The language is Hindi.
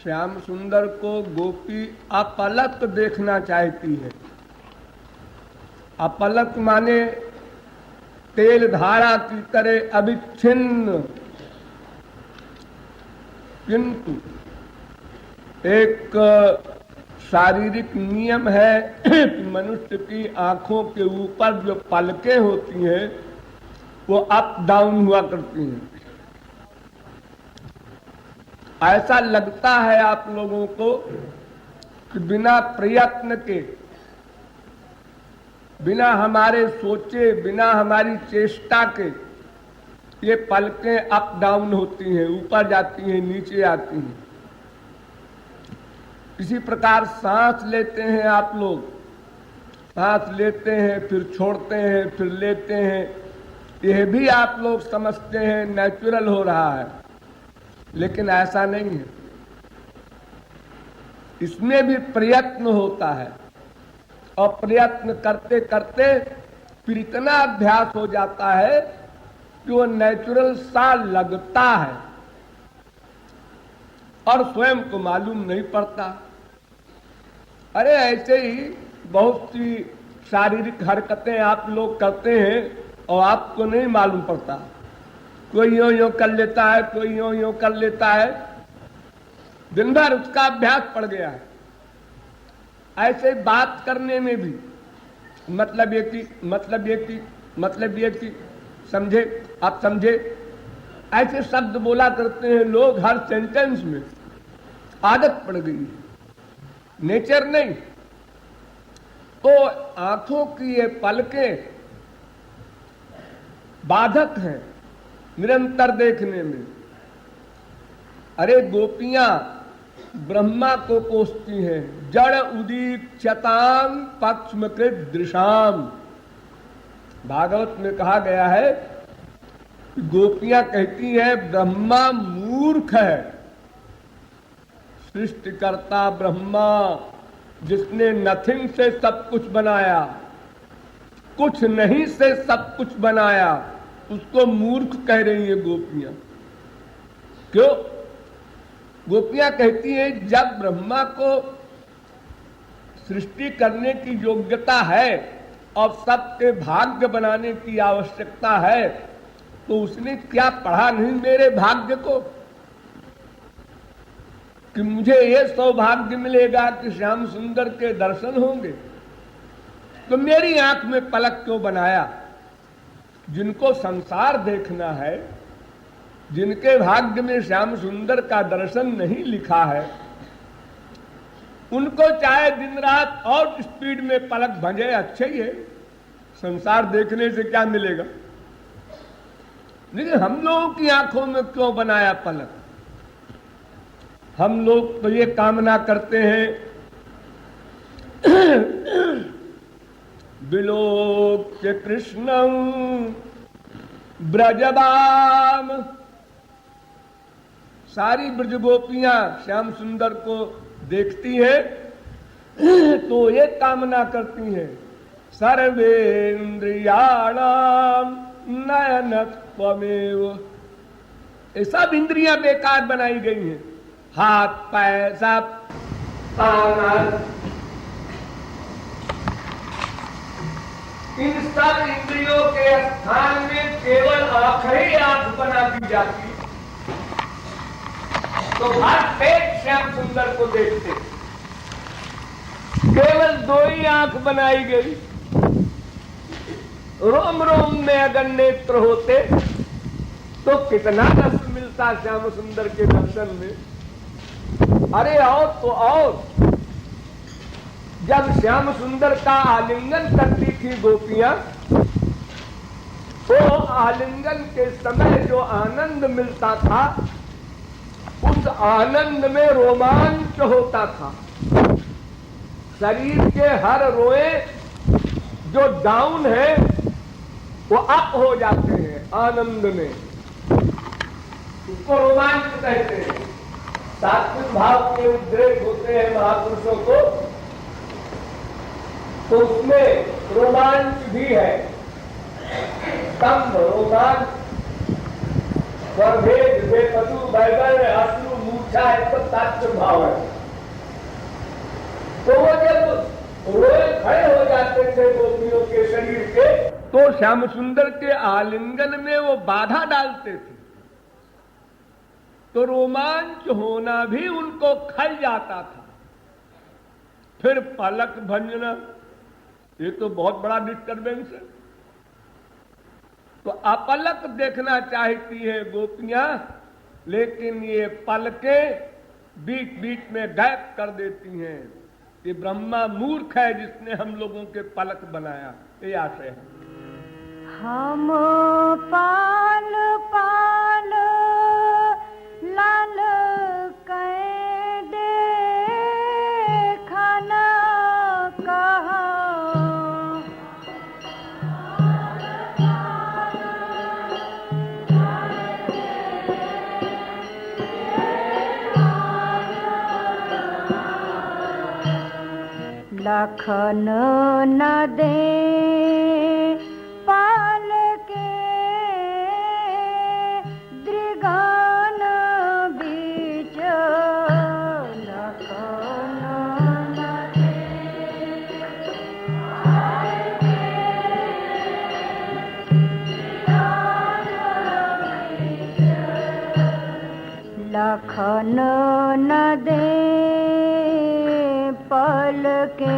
श्याम सुंदर को गोपी अपलक देखना चाहती है। अपलक माने तेल धारा की तरह अविच्छिन्न, किंतु एक शारीरिक नियम है कि मनुष्य की आंखों के ऊपर जो पलकें होती हैं वो अप डाउन हुआ करती हैं। ऐसा लगता है आप लोगों को कि बिना प्रयत्न के, बिना हमारे सोचे, बिना हमारी चेष्टा के ये पलकें अप डाउन होती हैं, ऊपर जाती हैं, नीचे आती हैं। इसी प्रकार सांस लेते हैं आप लोग, सांस लेते हैं फिर छोड़ते हैं फिर लेते हैं, यह भी आप लोग समझते हैं नेचुरल हो रहा है, लेकिन ऐसा नहीं है। इसमें भी प्रयत्न होता है और प्रयत्न करते करते फिर इतना अभ्यास हो जाता है कि वो नेचुरल सा लगता है और स्वयं को मालूम नहीं पड़ता। अरे ऐसे ही बहुत सी शारीरिक हरकतें आप लोग करते हैं और आपको नहीं मालूम पड़ता। कोई यूं यूं कर लेता है, कोई यूं यूं कर लेता है, दिन भर उसका अभ्यास पड़ गया है। ऐसे बात करने में भी मतलब ये कि समझे, आप समझे, ऐसे शब्द बोला करते हैं लोग हर सेंटेंस में, आदत पड़ गई है, नेचर नहीं। तो आंखों की ये पलकें बाधक हैं निरंतर देखने में। अरे गोपियां ब्रह्मा को कोसती हैं, जड़ उदीक्षतां पक्ष्मकृत दृशाम। भागवत में कहा गया है, गोपियां कहती हैं ब्रह्मा मूर्ख है। सृष्टिकर्ता ब्रह्मा, जिसने नथिंग से सब कुछ बनाया, कुछ नहीं से सब कुछ बनाया, उसको मूर्ख कह रही है गोपियां। क्यों? गोपियां कहती हैं जब ब्रह्मा को सृष्टि करने की योग्यता है और सबके भाग्य बनाने की आवश्यकता है, तो उसने क्या पढ़ा नहीं मेरे भाग्य को कि मुझे ये सौभाग्य मिलेगा कि श्याम सुंदर के दर्शन होंगे? तो मेरी आंख में पलक क्यों बनाया? जिनको संसार देखना है, जिनके भाग्य में श्याम सुंदर का दर्शन नहीं लिखा है, उनको चाहे दिन रात और स्पीड में पलक भंजे, अच्छे ही है, संसार देखने से क्या मिलेगा। लेकिन हम लोगों की आंखों में क्यों बनाया पलक? हम लोग तो ये कामना करते हैं विलोक्य कृष्णं ब्रजबाम। सारी ब्रज गोपियां श्याम सुंदर को देखती हैं तो ये कामना करती हैं, सर्वेन्द्रियाणाम नयनत्वमेव। ये सब इंद्रियां बेकार बनाई गई हैं, हाथ पैर सब, इन सब इंद्रियों के स्थान में केवल आंख ही आंख बना दी जाती, तो हर पेट श्याम सुंदर को देखते। केवल दो ही आंख बनाई गई, रोम रोम में अगर नेत्र होते तो कितना रस मिलता श्याम सुंदर के दर्शन में। अरे और तो और, जब श्याम सुंदर का आलिंगन करती थी गोपियां, तो आलिंगन के समय जो आनंद मिलता था, उस आनंद में रोमांच होता था। शरीर के हर रोए जो डाउन है वो अप हो जाते हैं आनंद में, उसको रोमांच कहते हैं। सात्विक भाव के उद्रेक होते हैं महापुरुषों को, तो उसमें रोमांच भी है, स्तंभ रोमांच, स्वर्भेद बेपतु बैगल अश्रु मूर्छा इच्छा है, तो तात्पर्य भाव है। तो वो जब रोए खड़े हो जाते थे गोपियों के शरीर के, तो श्याम सुंदर के आलिंगन में वो बाधा डालते थे, तो रोमांच होना भी उनको खल जाता था। फिर पलक भंजना, ये तो बहुत बड़ा डिस्टर्बेंस है। तो अपलक देखना चाहती है गोपियां, लेकिन ये पलकें बीच बीच में गायब कर देती हैं। ये ब्रह्मा मूर्ख है जिसने हम लोगों के पलक बनाया, ये आशय है। हम पाल पाल लाल कै देखा न कहा, लखन न दे पाल के दृगान बीच, लखन न दे पाल के दृगान बीच, लखन न दे पल के